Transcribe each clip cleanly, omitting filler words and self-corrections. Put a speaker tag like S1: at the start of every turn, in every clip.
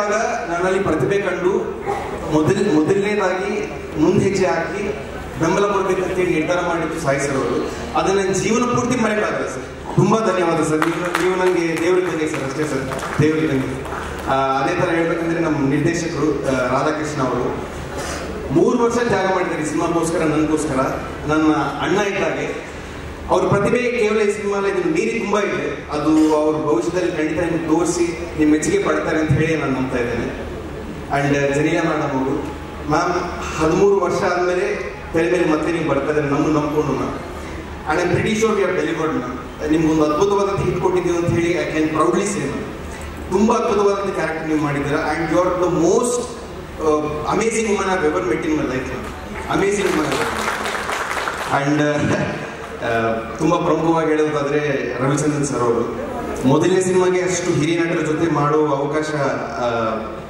S1: ಹೇಳಿದಾಗ ನನ್ನಲ್ಲಿ ಪ್ರತಿಭೆ ಕಂಡು ಮೊದಲನೇದಾಗಿ ಮುಂದೆ ಹೆಜ್ಜೆ ಹಾಕಿ ಬೆಂಬಲ ಕೊಡ್ಬೇಕಂತೇಳಿ ನಿರ್ಧಾರ ಮಾಡಿದ್ದು ಸಾಯಿ ಸರ್ ಅವರು. ಅದನ್ನ ನನ್ನ ಜೀವನ ಪೂರ್ತಿ ಮರೆಯಕ್ಕಾಗಲ್ಲ ಸರ್. ತುಂಬಾ ಧನ್ಯವಾದ ಸರ್. ನೀವು ನನಗೆ ದೇವರಿದ್ದಂಗೆ ಸರ್, ಅಷ್ಟೇ ಸರ್, ದೇವರಿದ್ದಂಗೆ. ಅದೇ ತರ ಹೇಳ್ಬೇಕಂದ್ರೆ ನಮ್ಮ ನಿರ್ದೇಶಕರು ರಾಧಾಕೃಷ್ಣ ಅವರು 3 ವರ್ಷ ತ್ಯಾಗ ಮಾಡಿದ್ದಾರೆ ಸಿನಿಮಾಗೋಸ್ಕರ, ನನಗೋಸ್ಕರ. ನನ್ನ ಅಣ್ಣ ಇದ್ದಾಗೆ ಅವ್ರ ಪ್ರತಿಭೆ ಕೇವಲ ಈ ಸಿನಿಮಾ ಇದನ್ನು ಮೀರಿ ತುಂಬಾ ಇದೆ. ಅದು ಅವ್ರ ಭವಿಷ್ಯದಲ್ಲಿ ಖಂಡಿತ ನಿಮ್ಗೆ ತೋರಿಸಿ ನಿಮ್ಮ ಮೆಚ್ಚುಗೆ ಪಡ್ತಾರೆ ಅಂತ ಹೇಳಿ ನಾನು ನಂಬ್ತಾ ಇದ್ದೇನೆ. ಅಂಡ್ ಜನಿಯಾ ಮೇಡಮ್ ಅವರು, ಮ್ಯಾಮ್ 13 ವರ್ಷ ಆದ್ಮೇಲೆ ತೆರೆ ಮೇಲೆ ಮತ್ತೆ ನೀವು ಬರ್ತಾ ಇದ್ದಾರೆ ನಮ್ಮನ್ನು ನಂಬ್ಕೊಂಡು ma'am. And I am pretty sure we have delivered ma'am. ನಿಮ್ಗೊಂದು ಅದ್ಭುತವಾದಂಥ ಹಿಟ್ ಕೊಟ್ಟಿದ್ದೀವಿ ಅಂತ ಹೇಳಿ I can proudly say ma'am. ತುಂಬಾ ಅದ್ಭುತವಾದಂಥ ಕ್ಯಾರೆಕ್ಟರ್ ನೀವು ಮಾಡಿದ್ದೀರಾ. And you are the most amazing woman I have ever met in my life. Amazing woman. And ತುಂಬಾ ಪ್ರಮುಖವಾಗಿ ಹೇಳೋದಾದ್ರೆ ರವಿಚಂದ್ರನ್ ಸರ್ ಅವರು ಮೊದಲನೇ ಸಿನಿಮಾಗೆ ಅಷ್ಟು ಹಿರಿಯ ನಟರ ಜೊತೆ ಮಾಡುವ ಅವಕಾಶ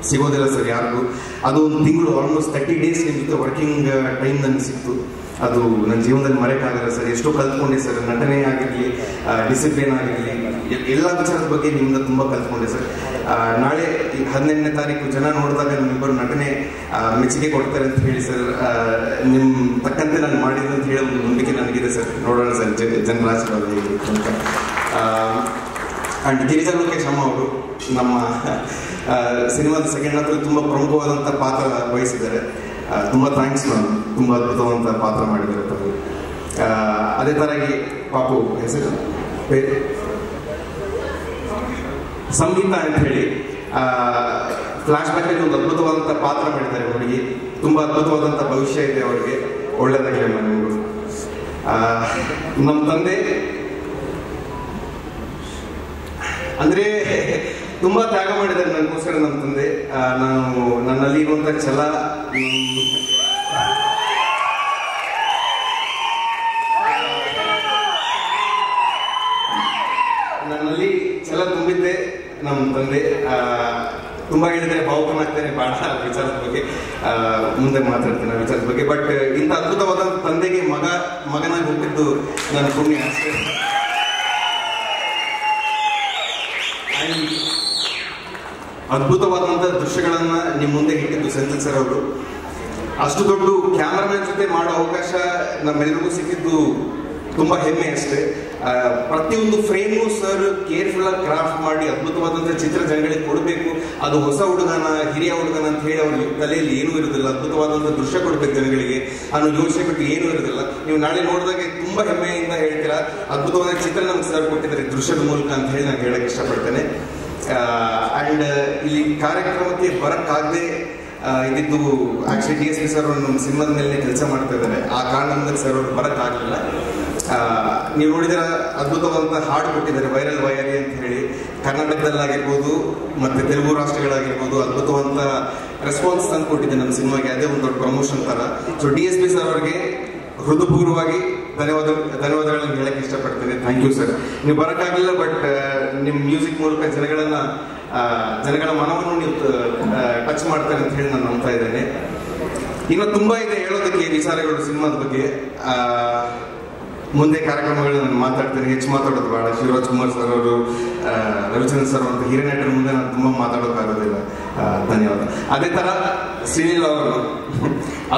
S1: ಸಿಗೋದಿಲ್ಲ ಸರ್ ಯಾರಿಗೂ. ಅದು ಒಂದು ತಿಂಗಳು, ಆಲ್ಮೋಸ್ಟ್ 30 ಡೇಸ್ ನಿಮ್ಮ ಜೊತೆ ವರ್ಕಿಂಗ್ ಟೈಮ್ ನನಗೆ ಸಿಕ್ತು. ಅದು ನನ್ನ ಜೀವನದಲ್ಲಿ ಮರೆಯಕ್ಕಾಗಲ್ಲ ಸರ್. ಎಷ್ಟೋ ಕಲ್ತ್ಕೊಂಡೆ ಸರ್. ನಟನೆ ಆಗಿರಲಿ, ಡಿಸಿಪ್ಲಿನ್ ಆಗಿರಲಿ, ಎಲ್ಲ ವಿಚಾರದ ಬಗ್ಗೆ ನಿಮ್ಮಿಂದ ತುಂಬ ಕಲ್ತ್ಕೊಂಡೆ ಸರ್. ನಾಳೆ 17ನೇ ತಾರೀಕು ಜನ ನೋಡಿದಾಗ ನಿಮ್ಮಿಬ್ಬರು ನಟನೆ ಮೆಚ್ಚುಗೆ ಕೊಡ್ತಾರೆ ಅಂತ ಹೇಳಿ ಸರ್. ನಿಮ್ಮ ತಕ್ಕಂತೆ ನಾನು ಮಾಡಿದ್ದು ಅಂತ ಹೇಳೋ ಒಂದು ನಂಬಿಕೆ ನನಗಿದೆ ಸರ್. ನೋಡೋಣ ಸರ್ ಜನರ ಆಶೀರ್ವಾದ ಹೇಗೆ ಅಂತ. ಅಂಡ್ ಗಿರಿಜಾ ಲೋಕೇಶ್ ಅಮ್ಮ ಅವರು ನಮ್ಮ ಸಿನಿಮಾದ ಸೆಕೆಂಡ್ ಹಾಫಲ್ಲಿ ತುಂಬ ಪ್ರಮುಖವಾದಂಥ ಪಾತ್ರ ವಹಿಸಿದ್ದಾರೆ. ತುಂಬ ಥ್ಯಾಂಕ್ಸ್ ಮ್ಯಾಮ್. ತುಂಬ ಅದ್ಭುತವಾದಂಥ ಪಾತ್ರ ಮಾಡಿದ್ದಾರೆ ತಾವು. ಅದೇ ಥರಾಗಿ ಪಾಪು ಹೆಸರು ಸಂಗೀತ ಅಂತ ಹೇಳಿ ಫ್ಲಾಶ್ ಬ್ಯಾಕಲ್ಲಿ ಒಂದು ಅದ್ಭುತವಾದಂಥ ಪಾತ್ರ ಮಾಡಿದ್ದಾರೆ ಅವರಿಗೆ. ತುಂಬ ಅದ್ಭುತವಾದಂಥ ಭವಿಷ್ಯ ಇದೆ ಅವರಿಗೆ. ಒಳ್ಳೆಯದಾಗಲಿ ನಿಮಗೂ. ನಮ್ಮ ತಂದೆ ಅಂದ್ರೆ ತುಂಬಾ ತ್ಯಾಗ ಮಾಡಿದ್ದಾರೆ ನನಗೋಸ್ಕರ. ನಮ್ಮ ತಂದೆ ನಾನು ನನ್ನಲ್ಲಿ ಇರುವಂತ ಛಲ, ನನ್ನಲ್ಲಿ ಛಲ ತುಂಬಿದ್ದೆ ನಮ್ಮ ತಂದೆ. ತುಂಬಾ ಹೇಳಿದ್ರೆ ಭಾವುಕನಾಗ್ತೇನೆ ಬಾಳ ವಿಚಾರದ ಬಗ್ಗೆ, ಮುಂದೆ ಮಾತಾಡ್ತೇನೆ ವಿಚಾರದ ಬಗ್ಗೆ. ಬಟ್ ಇಂಥ ಅದ್ಭುತವಾದ ತಂದೆಗೆ ಮಗನಾಗಿ ಹುಟ್ಟಿದ್ದು ನನ್ನ ಪುಣ್ಯ ಅಷ್ಟೇ. ಅದ್ಭುತವಾದಂಥ ದೃಶ್ಯಗಳನ್ನ ನಿಮ್ಮ ಮುಂದೆ ಇಟ್ಟಿದ್ದು ಸೆಂಥಿಲ್ ಸರ್ ಅವರು. ಅಷ್ಟು ದೊಡ್ಡ ಕ್ಯಾಮರಾಮನ್ ಜೊತೆ ಮಾಡೋ ಅವಕಾಶ ನಮ್ಮೆಲ್ಲರಿಗೂ ಸಿಕ್ಕಿದ್ದು ತುಂಬಾ ಹೆಮ್ಮೆ ಅಷ್ಟೇ. ಪ್ರತಿಯೊಂದು ಫ್ರೇಮು ಸರ್ ಕೇರ್ಫುಲ್ ಆಗಿ ಕ್ರಾಫ್ಟ್ ಮಾಡಿ ಅದ್ಭುತವಾದಂಥ ಚಿತ್ರ ಜನಗಳಿಗೆ ಕೊಡಬೇಕು. ಅದು ಹೊಸ ಹುಡುಗನ, ಹಿರಿಯ ಹುಡುಗನ ಅಂತ ಹೇಳಿ ಅವ್ರ ತಲೆಯಲ್ಲಿ ಏನೂ ಇರೋದಿಲ್ಲ. ಅದ್ಭುತವಾದಂಥ ದೃಶ್ಯ ಕೊಡ್ಬೇಕು ಜನಗಳಿಗೆ ಅನ್ನೋ ಯೋಚನೆ ಬಿಟ್ಟು ಏನೂ ಇರೋದಿಲ್ಲ. ನೀವು ನಾಳೆ ನೋಡಿದಾಗ ತುಂಬಾ ಹೆಮ್ಮೆಯಿಂದ ಹೇಳ್ತೀರಾ ಅದ್ಭುತವಾದ ಚಿತ್ರ ನಮ್ಗೆ ಸರ್ ಕೊಟ್ಟಿದ್ದಾರೆ ದೃಶ್ಯದ ಮೂಲಕ ಅಂತ ಹೇಳಿ ನಾನು ಹೇಳಕ್ ಇಷ್ಟಪಡ್ತೇನೆ. ಅಂಡ್ ಇಲ್ಲಿ ಕಾರ್ಯಕ್ರಮಕ್ಕೆ ಬರಕ್ಕಾಗದೆ ಇದ್ದಿದ್ದು ಆಕ್ಚುಲಿ DSP ಸರ್ ಅವರು ನಮ್ಮ ಸಿನಿಮಾದ ಮೇಲೆ ಕೆಲಸ ಮಾಡ್ತಾ ಇದ್ದಾರೆ. ಆ ಕಾರಣದಿಂದ ಸರ್ ಅವರು ಬರಕ್ಕಾಗಲಿಲ್ಲ. ನೀವು ನೋಡಿದ್ರೆ ಅದ್ಭುತವಾದಂಥ ಹಾಡು ಕೊಟ್ಟಿದ್ದಾರೆ, ವೈರಲ್ ವೈರಿ ಅಂತ ಹೇಳಿ. ಕರ್ನಾಟಕದಲ್ಲಾಗಿರ್ಬೋದು ಮತ್ತೆ ತೆಲುಗು ರಾಷ್ಟ್ರಗಳಾಗಿರ್ಬೋದು ಅದ್ಭುತವಾದಂಥ ರೆಸ್ಪಾನ್ಸ್ ತಂದು ಕೊಟ್ಟಿದೆ ನಮ್ಮ ಸಿನಿಮಾಗೆ. ಅದೇ ಒಂದು ದೊಡ್ಡ ಪ್ರಮೋಷನ್ ತರ. ಸೊ DSP ಸರ್ ಅವರಿಗೆ ಹೃದಯಪೂರ್ವವಾಗಿ ಧನ್ಯವಾದಗಳನ್ನು ಹೇಳಕ್ಕೆ ಇಷ್ಟಪಡ್ತೇನೆ. Thank you sir. ನೀವು ಬರೋಕ್ಕಾಗಲಿಲ್ಲ, ಬಟ್ ನಿಮ್ಮ ಮ್ಯೂಸಿಕ್ ಮೂಲಕ ಜನಗಳ ಮನವನ್ನು ನೀವು ಟಚ್ ಮಾಡ್ತಾರೆ ಅಂತ ಹೇಳಿ ನಾನು ನಂಬ್ತಾ ಇದ್ದೇನೆ. ಇನ್ನು ತುಂಬಾ ಇದೆ ಹೇಳೋದಕ್ಕೆ ವಿಚಾರಗಳು ಸಿನಿಮಾದ ಬಗ್ಗೆ. ಮುಂದೆ ಕಾರ್ಯಕ್ರಮಗಳು ನಾನು ಮಾತಾಡ್ತೇನೆ. ಹೆಚ್ಚು ಮಾತಾಡೋದು ಬೇಡ. ಶಿವರಾಜ್ ಕುಮಾರ್ ಸರ್ ಅವರು, ರವಿಚಂದ್ರನ್ ಸರ್ ಅಂತ ಹಿರಿಯ ನಟರ ಮುಂದೆ ನಾನು ತುಂಬಾ ಮಾತಾಡೋಕ್ಕಾಗೋದಿಲ್ಲ. ಧನ್ಯವಾದ. ಅದೇ ತರ ಶ್ರೀನಿಲ್ ಅವರು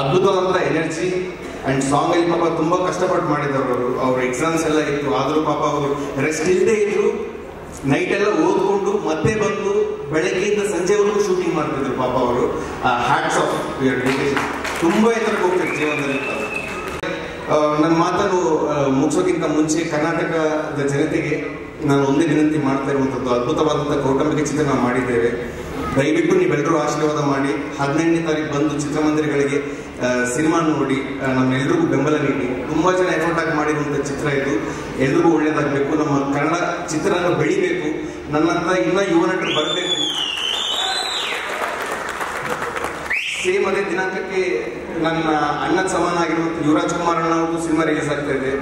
S1: ಅದ್ಭುತವಾದಂಥ ಎನರ್ಜಿ ಅಂಡ್ ಸಾಂಗ್ ಅಲ್ಲಿ ಪಾಪ ತುಂಬಾ ಕಷ್ಟಪಟ್ಟು ಮಾಡಿದವರು. ಅವ್ರ ಎಕ್ಸಾಮ್ಸ್ ಎಲ್ಲ ಇತ್ತು, ಆದ್ರೂ ಪಾಪ ಅವರು ರೆಸ್ಟ್ ಇಲ್ಲದೆ ಇದ್ರು. ನೈಟ್ ಎಲ್ಲ ಓದ್ಕೊಂಡು ಮತ್ತೆ ಬಂದು ಬೆಳಗ್ಗೆಯಿಂದ ಸಂಜೆವರೆಗೂ ಶೂಟಿಂಗ್ ಮಾಡ್ತಿದ್ರು ಪಾಪ ಅವರು. Hats off your dedication. ತುಂಬಾ ಎತ್ತರಕ್ಕೆ ಹೋಗ್ತಾರೆ ಜೀವನದಲ್ಲಿ. ನನ್ನ ಮಾತನ್ನು ಮುಗಿಸೋಕ್ಕಿಂತ ಮುಂಚೆ ಕರ್ನಾಟಕದ ಜನತೆಗೆ ನಾನು ಒಂದೇ ವಿನಂತಿ ಮಾಡ್ತಾ ಇರುವಂಥದ್ದು, ಅದ್ಭುತವಾದಂಥ ಕೌಟುಂಬಿಕ ಚಿತ್ರ ನಾವು ಮಾಡಿದ್ದೇವೆ. ದಯವಿಟ್ಟು ನೀವೆಲ್ಲರೂ ಆಶೀರ್ವಾದ ಮಾಡಿ 18ನೇ ತಾರೀಕು ಬಂದು ಚಿತ್ರಮಂದಿರಗಳಿಗೆ ಸಿನಿಮಾ ನೋಡಿ ನಮ್ಮೆಲ್ಲರಿಗೂ ಬೆಂಬಲ ನೀಡಿ. ತುಂಬಾ ಜನ ಎಫರ್ಟ್ ಆಗಿ ಮಾಡಿರುವಂಥ ಚಿತ್ರ ಇದು. ಎಲ್ರಿಗೂ ಒಳ್ಳೇದಾಗಬೇಕು. ನಮ್ಮ ಕನ್ನಡ ಚಿತ್ರನ ಬೆಳಿಬೇಕು. ನನ್ನಂತ ಇನ್ನ ಯುವ ನಟರು ಬರಬೇಕು. ಸೇಮ್ ಅದೇ ದಿನಾಂಕಕ್ಕೆ ನನ್ನ ಅಣ್ಣನ ಸಮಾನ ಆಗಿರುವಂಥ ಯುವರಾಜ್ ಕುಮಾರ್ ಅಣ್ಣ ಅವ್ರಿಗೂ ಸಿನಿಮಾ ರಿಲೀಸ್ ಆಗ್ತಾ ಇದೆ.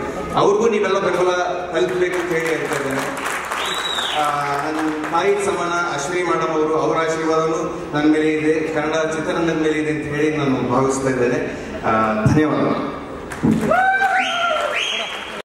S1: ಅವ್ರಿಗೂ ನೀವೆಲ್ಲ ಬೆಂಬಲ ತಲುಪಬೇಕು ಅಂತ ಹೇಳಿ ಹೇಳ್ತಾ ಇದ್ದೇನೆ. ನನ್ನ ತಾಯಿ ಸಮಾನ ಅಶ್ವಿನಿ ಮೇಡಮ್ ಅವರು, ಅವರ ಆಶೀರ್ವಾದನು ನನ್ನ ಮೇಲೆ ಇದೆ, ಕನ್ನಡ ಚಿತ್ರರಂಗದ ಮೇಲೆ ಇದೆ ಅಂತ ಹೇಳಿ ನಾನು ಭಾವಿಸ್ತಾ ಇದ್ದೇನೆ. ಧನ್ಯವಾದ.